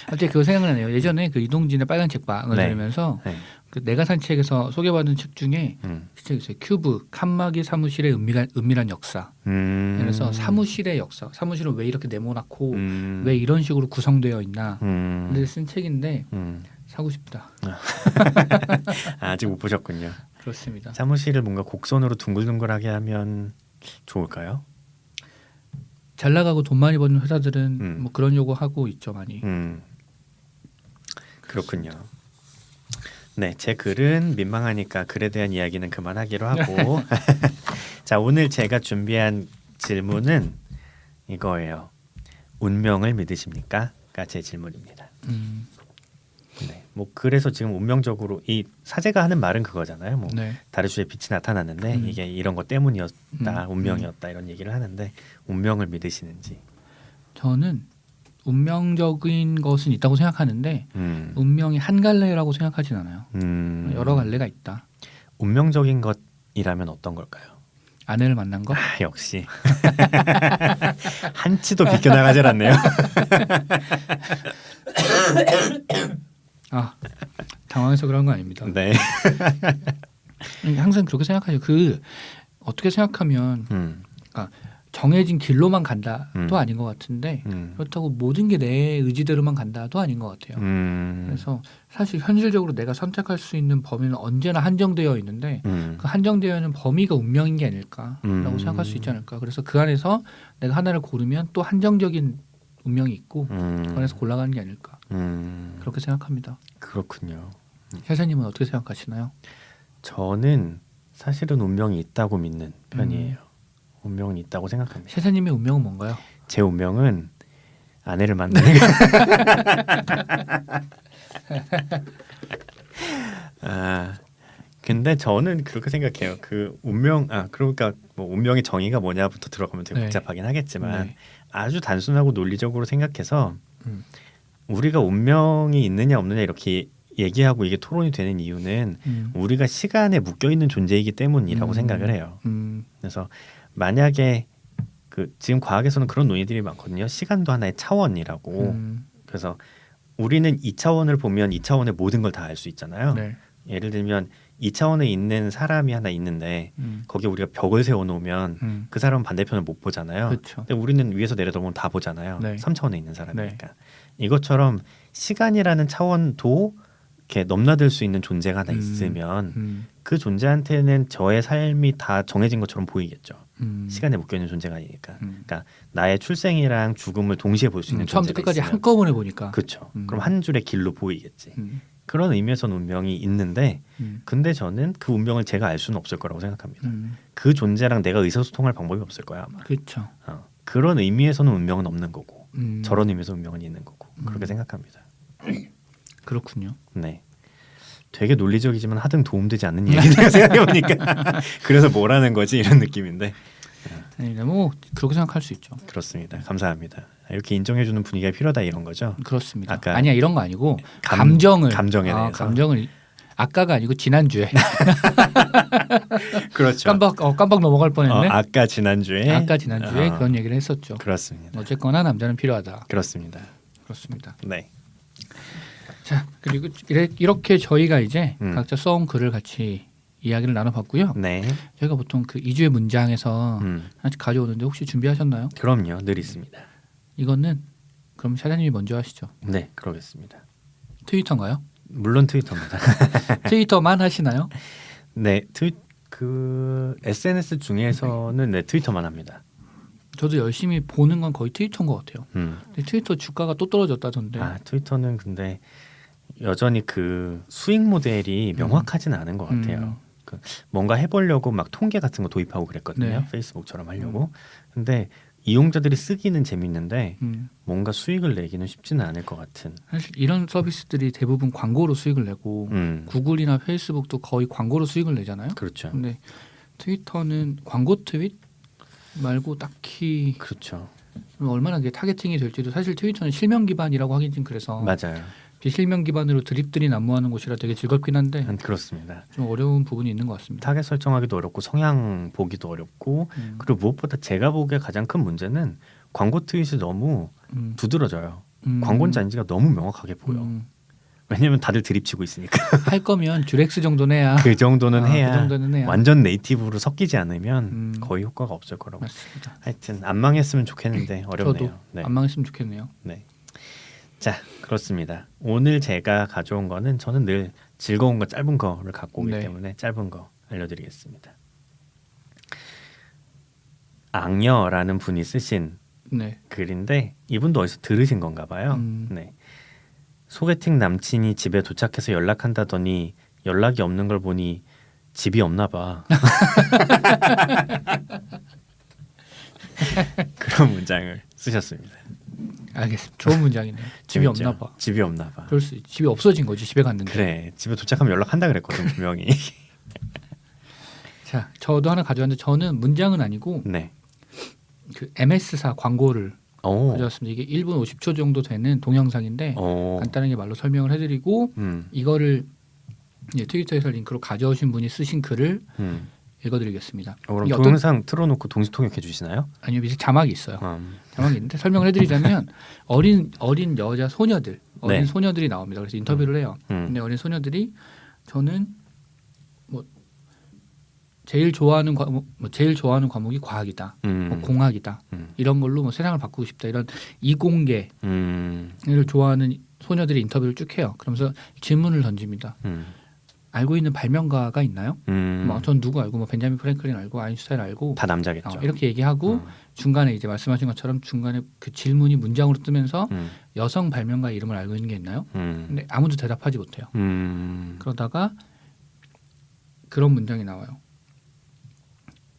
갑자기 그거 생각나네요. 예전에 그 이동진의 빨간 책방을 네. 들으면서 네. 그 내가 산 책에서 소개받은 책 중에 책 있어요. 큐브 칸막이 사무실의 은밀한 역사. 그래서 사무실의 역사. 사무실은 왜 이렇게 네모나고 왜 이런 식으로 구성되어 있나. 를 쓴 책인데 사고 싶다. 아직 못 보셨군요. 그렇습니다. 사무실을 뭔가 곡선으로 둥글둥글하게 하면 좋을까요? 잘 나가고 돈 많이 버는 회사들은 뭐 그런 요구 하고 있죠 많이. 그렇군요. 네, 제 글은 민망하니까 글에 대한 이야기는 그만하기로 하고 자, 오늘 제가 준비한 질문은 이거예요. 운명을 믿으십니까?가 제 질문입니다. 네, 뭐 그래서 지금 운명적으로 이 사제가 하는 말은 그거잖아요. 뭐 네. 다르슈의 빛이 나타났는데 이게 이런 것 때문이었다, 운명이었다 이런 얘기를 하는데 운명을 믿으시는지. 저는 운명적인 것은 있다고 생각하는데 운명이 한 갈래라고 생각하진 않아요. 여러 갈래가 있다. 운명적인 것이라면 어떤 걸까요? 아내를 만난 거? 아, 역시 한치도 비껴나가질 않네요. 아 당황해서 그런 거 아닙니다. 네. 항상 그렇게 생각하죠. 그 어떻게 생각하면 그러니까 정해진 길로만 간다도 아닌 것 같은데 그렇다고 모든 게 내 의지대로만 간다도 아닌 것 같아요. 그래서 사실 현실적으로 내가 선택할 수 있는 범위는 언제나 한정되어 있는데 그 한정되어 있는 범위가 운명인 게 아닐까라고 생각할 수 있지 않을까. 그래서 그 안에서 내가 하나를 고르면 또 한정적인 운명이 있고 그 안에서 골라가는 게 아닐까. 그렇게 생각합니다. 그렇군요. 혜사님은 어떻게 생각하시나요? 저는 사실은 운명이 있다고 믿는 편이에요. 운명은 있다고 생각합니다. 혜사님의 운명은 뭔가요? 제 운명은 아내를 만나는 거. 아, 근데 저는 그렇게 생각해요. 그 운명, 그러니까 뭐 운명의 정의가 뭐냐부터 들어가면 되게 네. 복잡하긴 하겠지만 네. 아주 단순하고 논리적으로 생각해서 우리가 운명이 있느냐 없느냐 이렇게 얘기하고 이게 토론이 되는 이유는 우리가 시간에 묶여 있는 존재이기 때문이라고 생각을 해요. 그래서 만약에 그 지금 과학에서는 그런 논의들이 많거든요. 시간도 하나의 차원이라고. 그래서 우리는 2차원을 보면 2차원의 모든 걸 다 알 수 있잖아요. 네. 예를 들면 2차원에 있는 사람이 하나 있는데 거기에 우리가 벽을 세워놓으면 그 사람은 반대편을 못 보잖아요. 그렇죠. 근데 우리는 위에서 내려다보면 다 보잖아요. 네. 3차원에 있는 사람이니까. 이것처럼 시간이라는 차원도 이렇게 넘나들 수 있는 존재가 하나 있으면 그 존재한테는 저의 삶이 다 정해진 것처럼 보이겠죠. 시간에 묶여 있는 존재가 아니니까. 그러니까 나의 출생이랑 죽음을 동시에 볼 수 있는 처음부터 존재가 끝까지 있으면. 한꺼번에 보니까. 그렇죠. 그럼 한 줄의 길로 보이겠지. 그런 의미에서는 운명이 있는데 근데 저는 그 운명을 제가 알 수는 없을 거라고 생각합니다. 그 존재랑 내가 의사소통할 방법이 없을 거야 아마. 그렇죠. 그런 의미에서는 운명은 없는 거고 저런 의미에서 운명은 있는 거고 그렇게 생각합니다. 그렇군요. 네. 되게 논리적이지만 하등 도움되지 않는 얘기네요. 생각해보니까. 그래서 뭐라는 거지 이런 느낌인데. 아니, 뭐 그렇게 생각할 수 있죠. 그렇습니다. 감사합니다. 이렇게 인정해주는 분위기가 필요하다 이런 거죠. 그렇습니다. 아까 아니야 이런 거 아니고 감정에 대해서. 감정을 아까가 아니고 지난주에. 그렇죠. 깜빡 넘어갈 뻔했네. 아까 지난주에 그런 얘기를 했었죠. 그렇습니다. 어쨌거나 남자는 필요하다. 그렇습니다. 그렇습니다. 네. 자 그리고 이렇게 저희가 이제 음. 각자 써온 글을 같이 이야기를 나눠봤고요. 네. 저희가 보통 그 2주의 문장에서 하나씩 가져오는데 혹시 준비하셨나요? 그럼요. 늘 있습니다. 이거는 그럼 차장님이 먼저 하시죠. 네, 그러겠습니다. 트위터인가요? 물론 트위터입니다. 트위터만 하시나요? 네, 그 SNS 중에서는 네, 트위터만 합니다. 저도 열심히 보는 건 거의 트위터인 것 같아요. 근데 트위터 주가가 또 떨어졌다던데. 트위터는 근데 여전히 그 수익 모델이 명확하지는 않은 것 같아요. 그 뭔가 해보려고 막 통계 같은 거 도입하고 그랬거든요. 네. 페이스북처럼 하려고. 근데 이용자들이 쓰기는 재밌는데 뭔가 수익을 내기는 쉽지는 않을 것 같은. 사실 이런 서비스들이 대부분 광고로 수익을 내고 구글이나 페이스북도 거의 광고로 수익을 내잖아요. 그렇죠. 근데 트위터는 광고 트윗 말고 딱히 그렇죠. 얼마나 그게 타겟팅이 될지도 사실 트위터는 실명 기반이라고 하긴 좀 그래서 맞아요. 비실명 기반으로 드립들이 난무하는 곳이라 되게 즐겁긴 한데 그렇습니다. 좀 어려운 부분이 있는 것 같습니다. 타겟 설정하기도 어렵고 성향 보기도 어렵고 그리고 무엇보다 제가 보기에 가장 큰 문제는 광고 트윗이 너무 두드러져요. 광고인지 아닌지가 너무 명확하게 보여. 왜냐면 다들 드립치고 있으니까. 할 거면 듀렉스 정도는 해야. 그 정도는 해야. 그 정도는 해야. 완전 네이티브로 섞이지 않으면 거의 효과가 없을 거라고. 맞습니다. 하여튼 안 망했으면 좋겠는데 어렵네요. 저도 네. 안 망했으면 좋겠네요. 네. 자, 그렇습니다. 오늘 제가 가져온 거는 저는 늘 즐거운 거 짧은 거를 갖고 오기 네. 때문에 짧은 거 알려드리겠습니다. 앙여라는 분이 쓰신 네. 글인데 이분도 어디서 들으신 건가 봐요. 네. 소개팅 남친이 집에 도착해서 연락한다더니 연락이 없는 걸 보니 집이 없나 봐. 그런 문장을 쓰셨습니다. 알겠습니다. 좋은 문장이네요. 집이 재밌죠? 없나 봐. 집이 없나 봐. 그럴 수 있지. 집이 없어진 거지. 집에 갔는데. 그래. 집에 도착하면 연락한다 그랬거든 분명히. 자, 저도 하나 가져왔는데 저는 문장은 아니고 네. 그 MS사 광고를 오. 가져왔습니다. 이게 1분 50초 정도 되는 동영상인데 오. 간단하게 말로 설명을 해드리고 이거를 이제 트위터에서 링크로 가져오신 분이 쓰신 글을 읽어드리겠습니다. 그럼 이게 동영상 틀어놓고 동시 통역해 주시나요? 아니요, 밑에 자막이 있어요. 자막이 있는데 설명을 해드리자면 어린 여자 소녀들, 어린 네. 소녀들이 나옵니다. 그래서 인터뷰를 해요. 근데 어린 소녀들이 저는 뭐 제일 좋아하는 과목이 과학이다, 뭐 공학이다 이런 걸로 뭐 세상을 바꾸고 싶다 이런 이공계를 좋아하는 소녀들이 인터뷰를 쭉 해요. 그러면서 질문을 던집니다. 알고 있는 발명가가 있나요? 뭐 전 누구 알고 뭐 벤자민 프랭클린 알고 아인슈타인 알고 다 남자겠죠. 이렇게 얘기하고 중간에 이제 말씀하신 것처럼 중간에 그 질문이 문장으로 뜨면서 여성 발명가 이름을 알고 있는 게 있나요? 근데 아무도 대답하지 못해요. 그러다가 그런 문장이 나와요.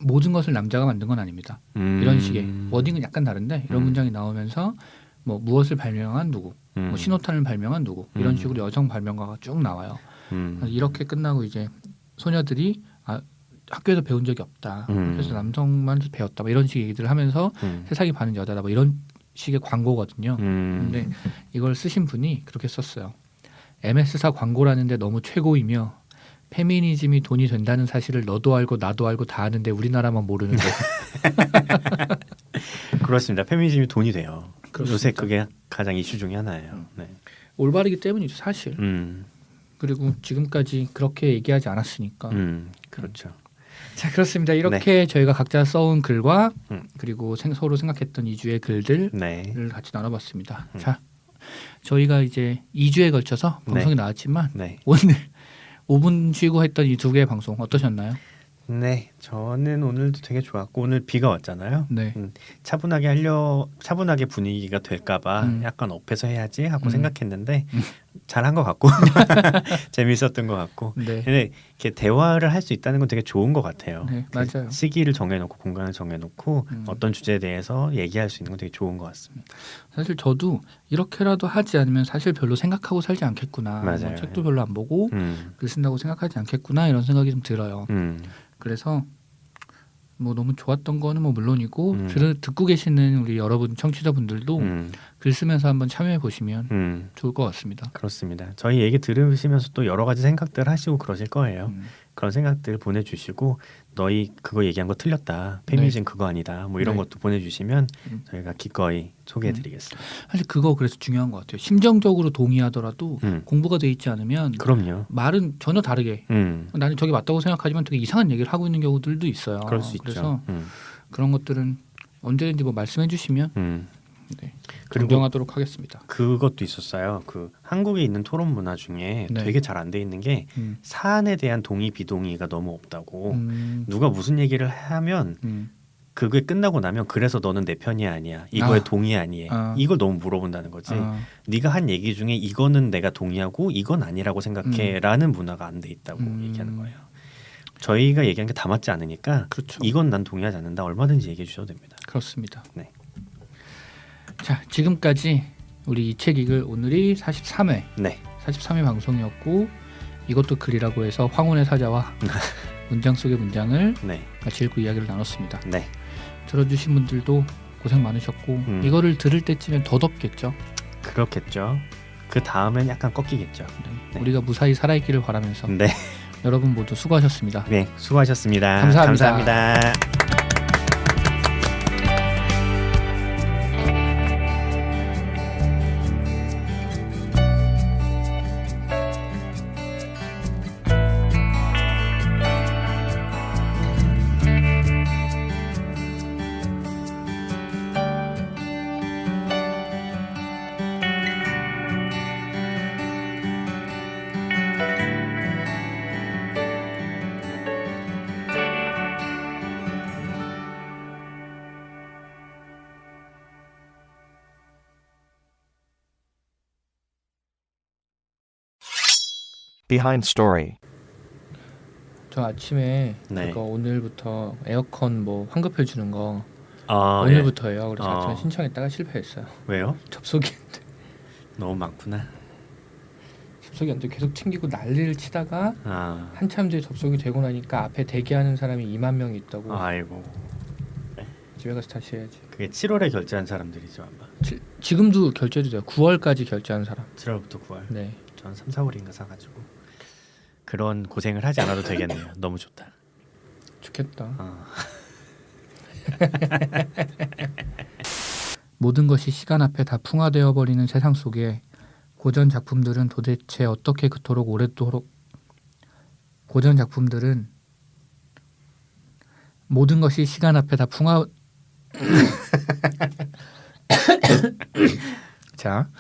모든 것을 남자가 만든 건 아닙니다. 이런 식의 워딩은 약간 다른데 이런 문장이 나오면서 뭐 무엇을 발명한 누구, 뭐 신호탄을 발명한 누구 이런 식으로 여성 발명가가 쭉 나와요. 이렇게 끝나고 이제 소녀들이 학교에서 배운 적이 없다. 그래서 남성만 배웠다. 뭐 이런 식의 얘기들을 하면서 세상이 반은 여자다. 뭐 이런 식의 광고거든요. 근데 이걸 쓰신 분이 그렇게 썼어요. MS사 광고라는데 너무 최고이며 페미니즘이 돈이 된다는 사실을 너도 알고 나도 알고 다 아는데 우리나라만 모르는데. 그렇습니다. 페미니즘이 돈이 돼요. 그렇습니다. 요새 그게 가장 이슈 중에 하나예요. 네. 올바르기 때문이죠 사실. 그리고 지금까지 그렇게 얘기하지 않았으니까. 그렇죠. 자 그렇습니다. 이렇게 저희가 각자 써온 글과 그리고 서로 생각했던 2주의 글들을 네. 같이 나눠봤습니다. 자 저희가 이제 2주에 걸쳐서 방송이 나왔지만 네. 5분 쉬고 했던 이 두 개의 방송 어떠셨나요? 네, 저는 오늘도 되게 좋았고 오늘 비가 왔잖아요. 네. 차분하게 분위기가 될까봐 약간 업해서 해야지 하고 생각했는데 잘한 것 같고 재밌었던 것 같고. 네. 근데 이렇게 대화를 할 수 있다는 건 되게 좋은 것 같아요. 네, 그 맞아요. 시기를 정해놓고 공간을 정해놓고 어떤 주제에 대해서 얘기할 수 있는 건 되게 좋은 것 같습니다. 사실 저도 이렇게라도 하지 않으면 사실 별로 생각하고 살지 않겠구나. 맞아요. 뭐 책도 별로 안 보고 글 쓴다고 생각하지 않겠구나 이런 생각이 좀 들어요. 그래서 뭐 너무 좋았던 거는 뭐 물론이고 듣고 계시는 우리 여러분 청취자분들도 글 쓰면서 한번 참여해 보시면 좋을 것 같습니다. 그렇습니다. 저희 얘기 들으시면서 또 여러 가지 생각들 하시고 그러실 거예요. 그런 생각들 보내주시고 너희 그거 얘기한 거 틀렸다. 페미니즘 그거 아니다. 뭐 이런 네. 것도 보내주시면 저희가 기꺼이 소개해드리겠습니다. 사실 그거 그래서 중요한 것 같아요. 심정적으로 동의하더라도 공부가 돼 있지 않으면 그럼요. 말은 전혀 다르게 나는 저게 맞다고 생각하지만 되게 이상한 얘기를 하고 있는 경우들도 있어요. 그럴 수 그래서 있죠. 그런 것들은 언제든지 뭐 말씀해 주시면 네, 그리고 존경하도록 하겠습니다. 그것도 있었어요. 그 한국에 있는 토론 문화 중에 네. 되게 잘 안 돼 있는 게 사안에 대한 동의 비동의가 너무 없다고. 누가 무슨 얘기를 하면 그게 끝나고 나면 그래서 너는 내 편이 아니야. 이거에 동의 아니해. 이걸 너무 물어본다는 거지. 네가 한 얘기 중에 이거는 내가 동의하고 이건 아니라고 생각해라는 문화가 안 돼 있다고 얘기하는 거예요. 저희가 얘기한 게 다 맞지 않으니까 그렇죠. 이건 난 동의하지 않는다. 얼마든지 얘기해 주셔도 됩니다. 그렇습니다. 네. 자, 지금까지 우리 이 책 읽을 오늘이 43회 네. 43회 방송이었고 이것도 글이라고 해서 황혼의 사자와 문장 속의 문장을 네. 같이 읽고 이야기를 나눴습니다. 네. 들어주신 분들도 고생 많으셨고 이거를 들을 때쯤엔 더 덥겠죠. 그렇겠죠. 그 다음엔 약간 꺾이겠죠. 네. 우리가 무사히 살아있기를 바라면서 네. 여러분 모두 수고하셨습니다. 네, 수고하셨습니다. 감사합니다. 감사합니다. Behind Story. 저 아침에 네. 그거 오늘부터 에어컨 뭐 환급해 주는 거 아, 오늘부터예요. 그래서 어. 아침에 신청했다가 실패했어요. 왜요? 접속이 너무 많구나. 접속이 안 돼. 계속 챙기고 난리를 치다가 아, 한참 뒤에 접속이 되고 나니까 앞에 대기하는 사람이 2만 명이 있다고. 아이고. 집에 가서 다시 해야지. 그게 7월에 결제한 사람들이죠, 아마. 지금도 결제도 돼요. 9월까지 결제한 사람. 7월부터 9월. 네. 전 3, 4월인가 사가지고 그런 고생을 하지 않아도 되겠네요. 너무 좋다. 좋겠다. 어. 모든 것이 시간 앞에 다 풍화되어 버리는 세상 속에 고전 작품들은 도대체 어떻게 그토록 오랫도록 고전 작품들은 모든 것이 시간 앞에 다 풍화 자